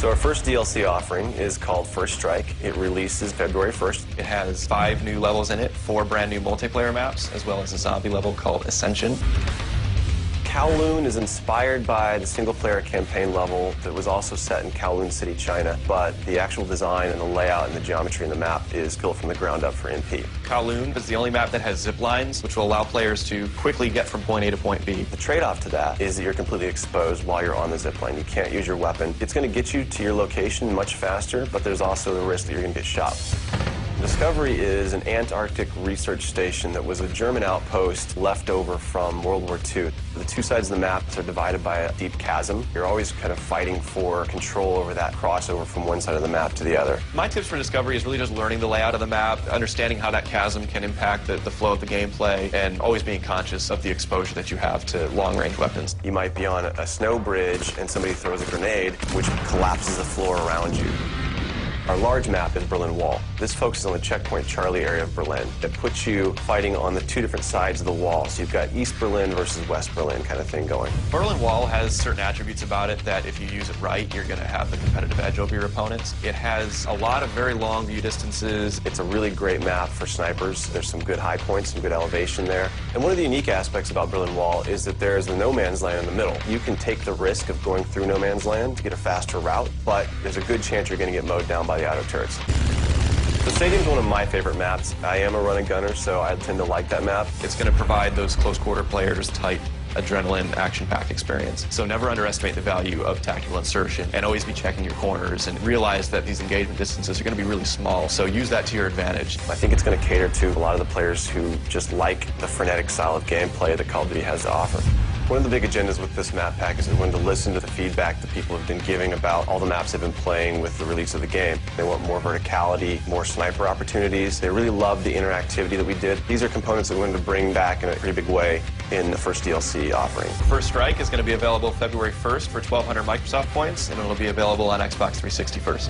So our first DLC offering is called First Strike. It releases February 1st. It has 5 new levels in it, 4 brand new multiplayer maps, as well as a zombie level called Ascension. Kowloon is inspired by the single-player campaign level that was also set in Kowloon City, China, but the actual design and the layout and the geometry in the map is built from the ground up for MP. Kowloon is the only map that has zip lines, which will allow players to quickly get from point A to point B. The trade-off to that is that you're completely exposed while you're on the zip line. You can't use your weapon. It's going to get you to your location much faster, but there's also the risk that you're going to get shot. Discovery is an Antarctic research station that was a German outpost left over from World War II. The two sides of the map are divided by a deep chasm. You're always kind of fighting for control over that crossover from one side of the map to the other. My tips for Discovery is really just learning the layout of the map, understanding how that chasm can impact the flow of the gameplay, and always being conscious of the exposure that you have to long-range weapons. You might be on a snow bridge and somebody throws a grenade, which collapses the floor around you. Our large map is Berlin Wall. This focuses on the checkpoint Charlie area of Berlin. It puts you fighting on the two different sides of the wall. So you've got East Berlin versus West Berlin kind of thing going. Berlin Wall has certain attributes about it that if you use it right, you're going to have the competitive edge over your opponents. It has a lot of very long view distances. It's a really great map for snipers. There's some good high points, some good elevation there. And one of the unique aspects about Berlin Wall is that there's the no man's land in the middle. You can take the risk of going through no man's land to get a faster route, but there's a good chance you're going to get mowed down by the auto turrets. The stadium's one of my favorite maps. I am a run and gunner, so I tend to like that map. It's going to provide those close quarter players tight adrenaline, action-packed experience. So never underestimate the value of tactical insertion, and always be checking your corners and realize that these engagement distances are going to be really small, so use that to your advantage. I think it's going to cater to a lot of the players who just like the frenetic style of gameplay that Call of Duty has to offer. One of the big agendas with this map pack is we want to listen to the feedback that people have been giving about all the maps they've been playing with the release of the game. They want more verticality, more sniper opportunities. They really love the interactivity that we did. These are components that we wanted to bring back in a pretty big way in the first DLC offering. First Strike is going to be available February 1st for 1,200 Microsoft points, and it'll be available on Xbox 360 first.